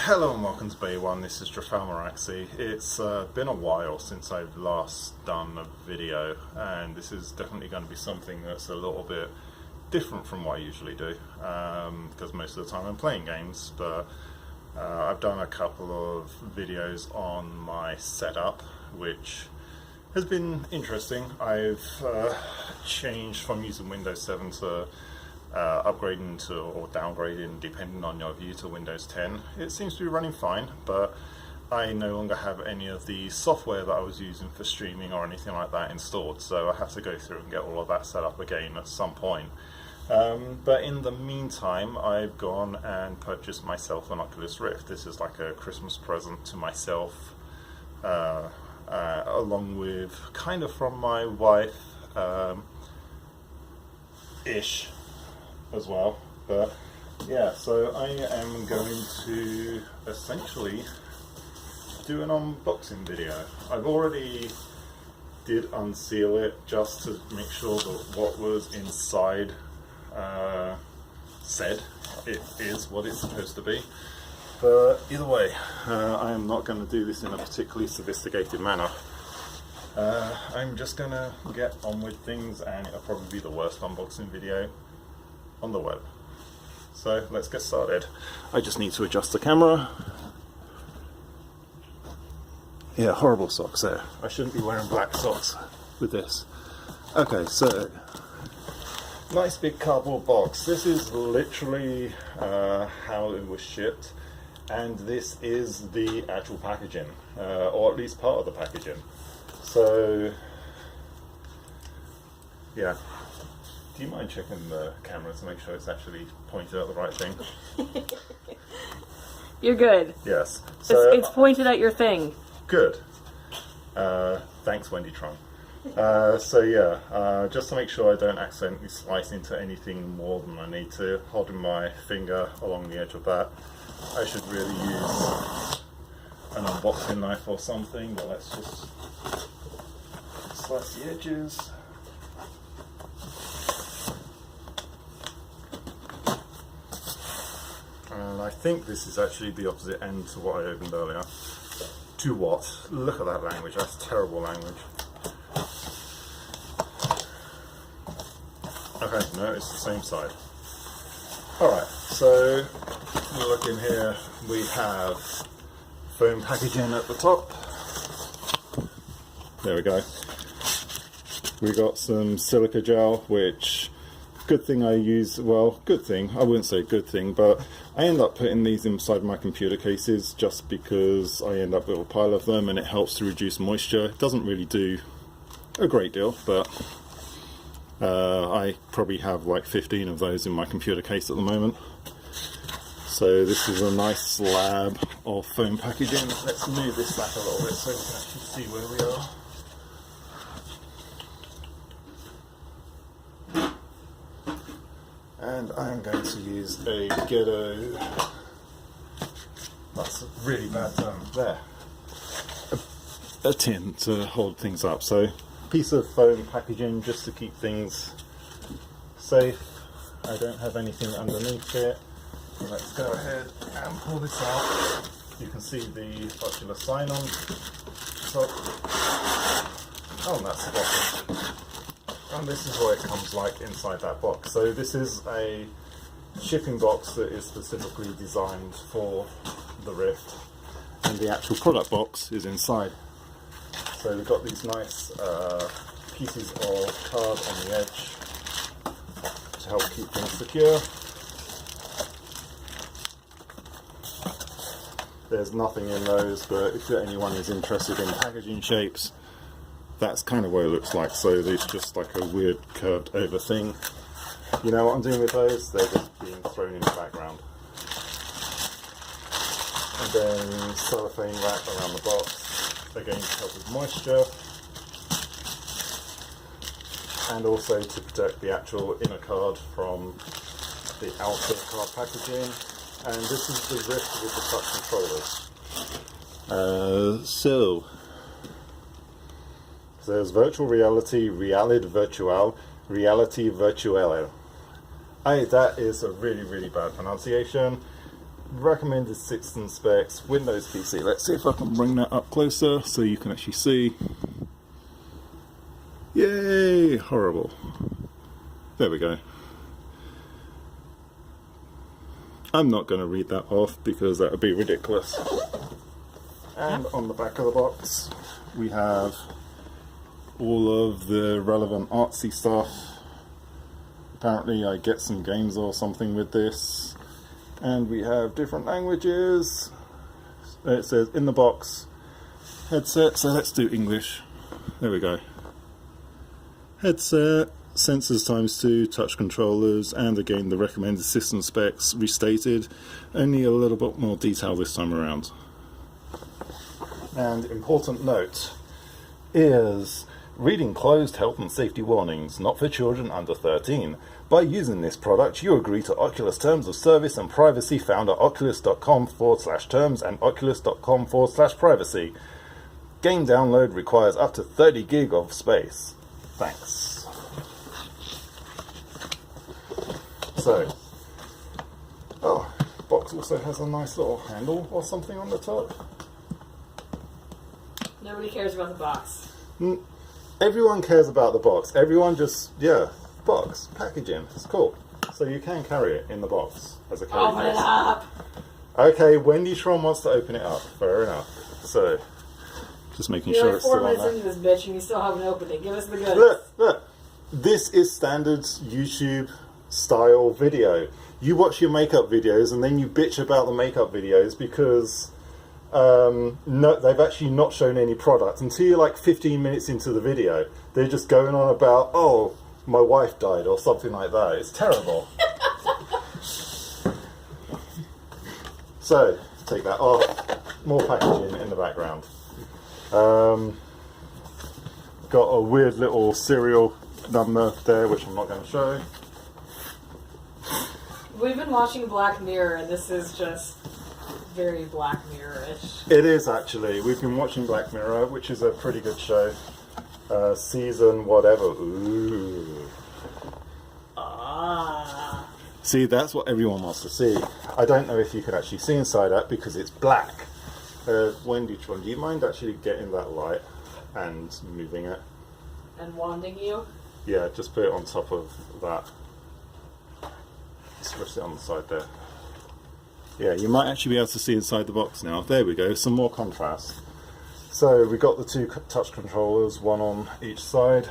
Hello and welcome to Bay One. This is Maraxi. It's been a while since I've last done a video, and this is definitely going to be something that's a little bit different from what I usually do, because most of the time I'm playing games, but I've done a couple of videos on my setup, which has been interesting. I've changed from using Windows 7 to upgrading to or downgrading, depending on your view, to Windows 10. It seems to be running fine, but I no longer have any of the software that I was using for streaming or anything like that installed, so I have to go through and get all of that set up again at some point. But in the meantime, I've gone and purchased myself an Oculus Rift. This is like a Christmas present to myself, along with kind of from my wife, ish as well. But yeah, so I am going to essentially do an unboxing video. I've already did unseal it just to make sure that what was inside said it is what it's supposed to be. But either way, I am not going to do this in a particularly sophisticated manner. I'm just going to get on with things, and it'll probably be the worst unboxing video on the web. So let's get started. I just need to adjust the camera. Yeah, horrible socks there. I shouldn't be wearing black socks with this. Okay, so nice big cardboard box. This is literally how it was shipped, and this is the actual packaging, or at least part of the packaging. So yeah. Do you mind checking the camera to make sure it's actually pointed at the right thing? You're good. Yes. So it's pointed at your thing. Good. Thanks, Wendy Tron. So yeah, just to make sure I don't accidentally slice into anything more than I need to, holding my finger along the edge of that. I should really use an unboxing knife or something, but let's just slice the edges. And I think this is actually the opposite end to what I opened earlier. To what? Look at that language, that's terrible language. Okay, no, it's the same side. Alright, so look in here, we have foam packaging at the top. There we go. We got some silica gel, which, good thing I use, well, good thing, I wouldn't say good thing, but I end up putting these inside my computer cases just because I end up with a pile of them and it helps to reduce moisture. It doesn't really do a great deal, but I probably have like 15 of those in my computer case at the moment. So this is a nice slab of foam packaging. Let's move this back a little bit so we can actually see where we are. And I'm going to use a ghetto, that's a really bad term, there, a tin to hold things up. So piece of foam packaging just to keep things safe. I don't have anything underneath it. So let's go ahead and pull this out. You can see the Oculus sign on top. Oh, and that's the bottom. And this is what it comes like inside that box. So this is a shipping box that is specifically designed for the Rift, and the actual product box is inside. So we've got these nice pieces of card on the edge to help keep things secure. There's nothing in those, but if anyone is interested in packaging shapes, that's kind of what it looks like. So there's just like a weird curved over thing. You know what I'm doing with those? They're just being thrown in the background. And then cellophane wrap around the box, again to help with moisture. And also to protect the actual inner card from the outer card packaging. And this is the Rift with the touch controllers. So there's virtual reality, reality virtual, reality virtuelle. That is a really, really bad pronunciation. recommended system specs, Windows PC. Let's see if I can bring that up closer so you can actually see. Yay! Horrible. There we go. I'm not going to read that off because that would be ridiculous. And on the back of the box we have all of the relevant artsy stuff. Apparently I get some games or something with this. And we have different languages. It says in the box headset, so let's do English. There we go. Headset, sensors ×2, touch controllers, and again the recommended system specs restated, only a little bit more detail this time around. And important note is reading closed health and safety warnings, not for children under 13. By using this product, you agree to Oculus terms of service and privacy found at oculus.com/terms and oculus.com/privacy. Game download requires up to 30 gig of space. Thanks. So, oh, box also has a nice little handle or something on the top. Nobody cares about the box. Everyone cares about the box. Everyone just, yeah, box, packaging, it's cool. So you can carry it in the box as a carry Open it case. up! Okay, Wendy Tron wants to open it up. Fair enough. So, just making You're sure like it's 4 still on minutes there. into this bitch and you still haven't opened it. Give us the goods. Look. This is standard YouTube style video. You watch your makeup videos and then you bitch about the makeup videos because no, they've actually not shown any product until you're like 15 minutes into the video. They're just going on about, oh, my wife died or something like that. It's terrible. So, take that off. More packaging in the background. Got a weird little serial number there, which I'm not going to show. We've been watching Black Mirror and this is just very Black Mirror-ish. It is actually. We've been watching Black Mirror, which is a pretty good show. Season whatever. Ooh. Ah. See, that's what everyone wants to see. I don't know if you can actually see inside that because it's black. Wendy Tron, do you mind actually getting that light and moving it? And wanding you? Yeah, just put it on top of that. Just rest it on the side there. Yeah, you might actually be able to see inside the box now. There we go, some more contrast. So we got the two touch controllers, one on each side.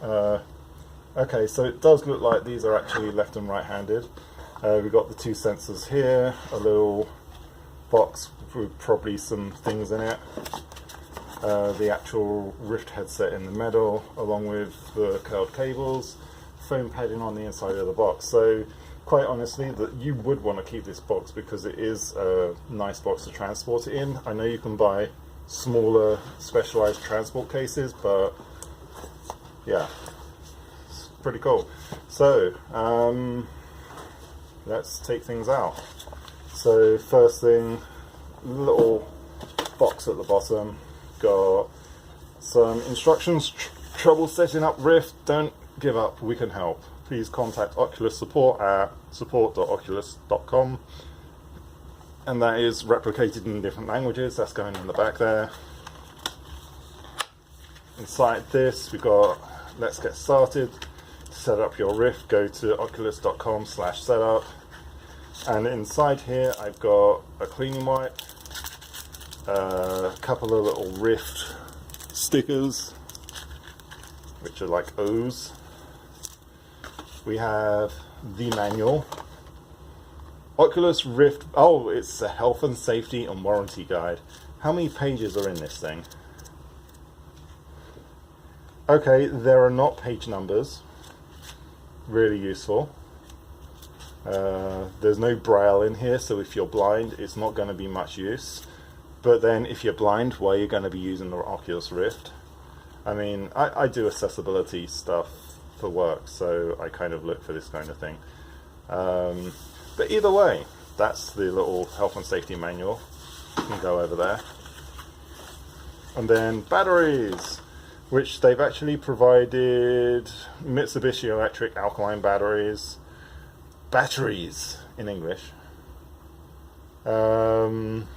Okay, so it does look like these are actually left and right handed. We've got the two sensors here, a little box with probably some things in it. The actual Rift headset in the middle, along with the curled cables, foam padding on the inside of the box. So quite honestly, that you would want to keep this box because it is a nice box to transport it in. I know you can buy smaller specialized transport cases, but yeah, it's pretty cool. So let's take things out. So first thing, little box at the bottom, got some instructions. Trouble setting up Rift, don't give up, we can help. Please contact Oculus support at support.oculus.com, and that is replicated in different languages. That's going in the back there. Inside this we've got let's get started. Set up your Rift, go to oculus.com/setup, and inside here I've got a cleaning wipe, a couple of little Rift stickers which are like O's. We have the manual. Oculus Rift, oh, it's a health and safety and warranty guide. How many pages are in this thing? Okay, there are not page numbers. Really useful. There's no braille in here, so if you're blind, it's not going to be much use. But then if you're blind, why are you going to be using the Oculus Rift? I mean, I do accessibility stuff for work, so I kind of look for this kind of thing. But either way, that's the little health and safety manual. You can go over there. And then batteries, which they've actually provided Mitsubishi Electric alkaline batteries in English. Doesn't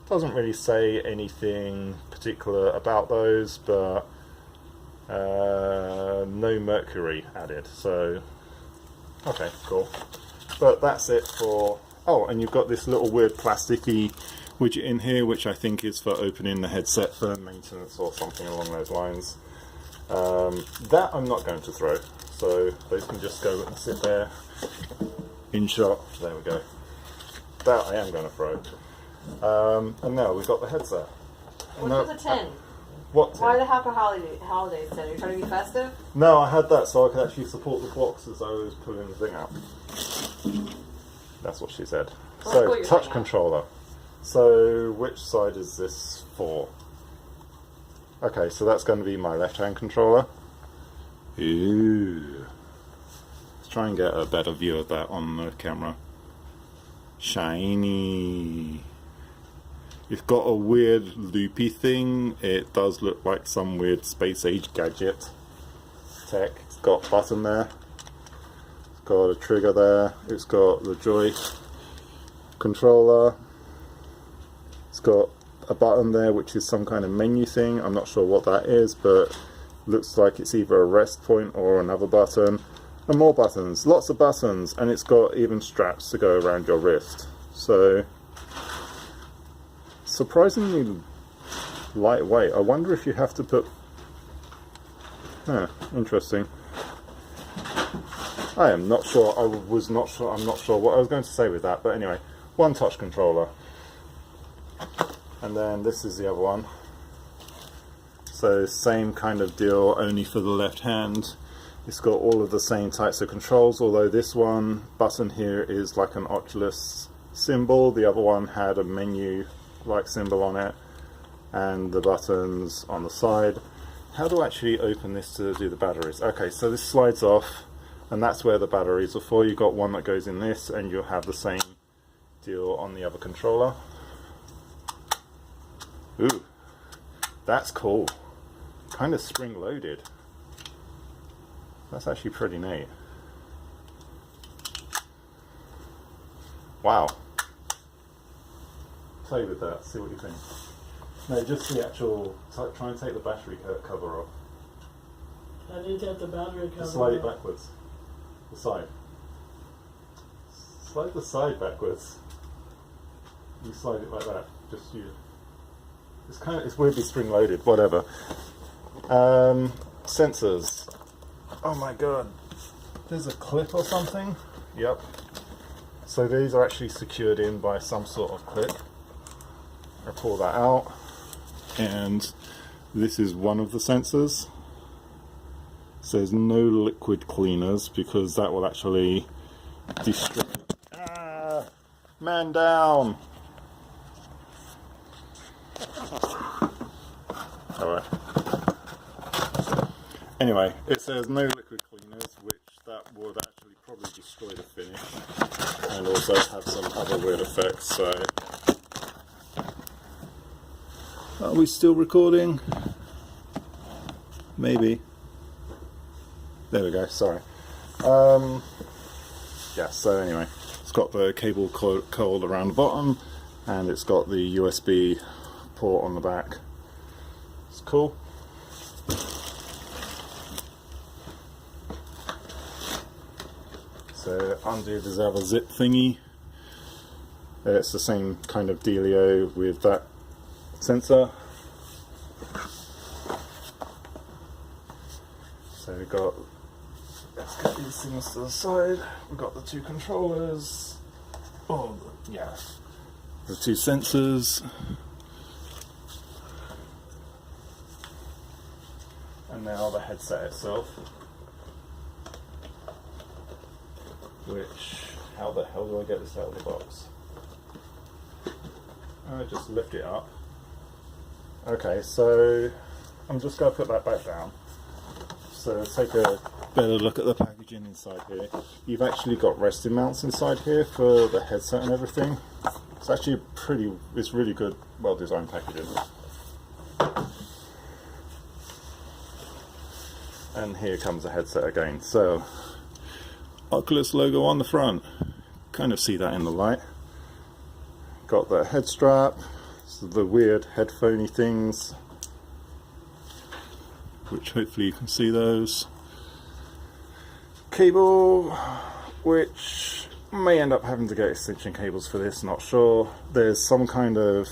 really say anything particular about those, but no mercury added, so okay, cool. But that's it for... Oh, and you've got this little weird plasticky widget in here, which I think is for opening the headset for maintenance or something along those lines. That I'm not going to throw, so those can just go and sit there in shot. There we go. That I am going to throw. And now we've got the headset. What's with the tin? What tin? Why the happy holidays tin? Are you trying to be festive? No, I had that so I could actually support the box as I was pulling the thing out. That's what she said. So, touch controller. So, which side is this for? Okay, so that's going to be my left-hand controller. Ooh. Let's try and get a better view of that on the camera. Shiny. It's got a weird loopy thing. It does look like some weird space-age gadget tech. It's got a button there. It's got a trigger there. It's got the Joy controller. It's got a button there which is some kind of menu thing. I'm not sure what that is, but looks like it's either a rest point or another button. And more buttons, lots of buttons, and it's got even straps to go around your wrist. So, surprisingly lightweight. I wonder if you have to put... interesting. I am not sure, I'm not sure what I was going to say with that, but anyway, one touch controller. And then this is the other one. So same kind of deal, only for the left hand. It's got all of the same types of controls, although this one button here is like an Oculus symbol. The other one had a menu-like symbol on it, and the buttons on the side. How do I actually open this to do the batteries? Okay, so this slides off, and that's where the batteries are for. You've got one that goes in this, and you'll have the same deal on the other controller. Ooh, that's cool. Kind of spring-loaded. That's actually pretty neat. Wow. Play with that, see what you think. No, just the actual... Try and take the battery cover off. How do you take the battery cover off? Slide it backwards. The side. Slide the side backwards. You slide it like that. Just you. It's weirdly spring loaded, whatever. Sensors. Oh my god. There's a clip or something? Yep. So these are actually secured in by some sort of clip. I'll pull that out. And this is one of the sensors. It says no liquid cleaners because that will actually destroy. Ah, man down. Alright. Anyway, it says no liquid cleaners, which that would actually probably destroy the finish and also have some other weird effects. So, are we still recording? Maybe. There we go. Sorry. Yeah. So anyway, it's got the cable coiled around the bottom, and it's got the USB port on the back. It's cool. So under there's a zip thingy. It's the same kind of dealio with that sensor. So we've got, let's get these things to the side. We've got the two controllers. Oh yeah, the two sensors. And now the headset itself, which, how the hell do I get this out of the box? I just lift it up. Okay, so I'm just going to put that back down. So take a better look at the packaging inside here. You've actually got resting mounts inside here for the headset and everything. It's actually it's really good, well designed packaging. And here comes the headset again. So, Oculus logo on the front. Kind of see that in the light. got the head strap, so the weird headphoney things, which hopefully you can see those. Cable, which may end up having to get extension cables for this, not sure. There's some kind of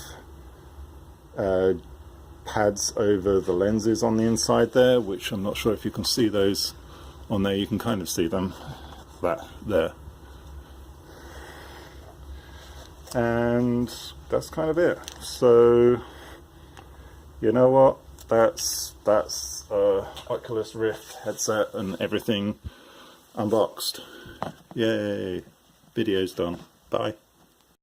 pads over the lenses on the inside there, which I'm not sure if you can see those on there. You can kind of see them, that there. And that's kind of it. So you know what, that's Oculus Rift headset and everything unboxed. Yay, video's done. Bye.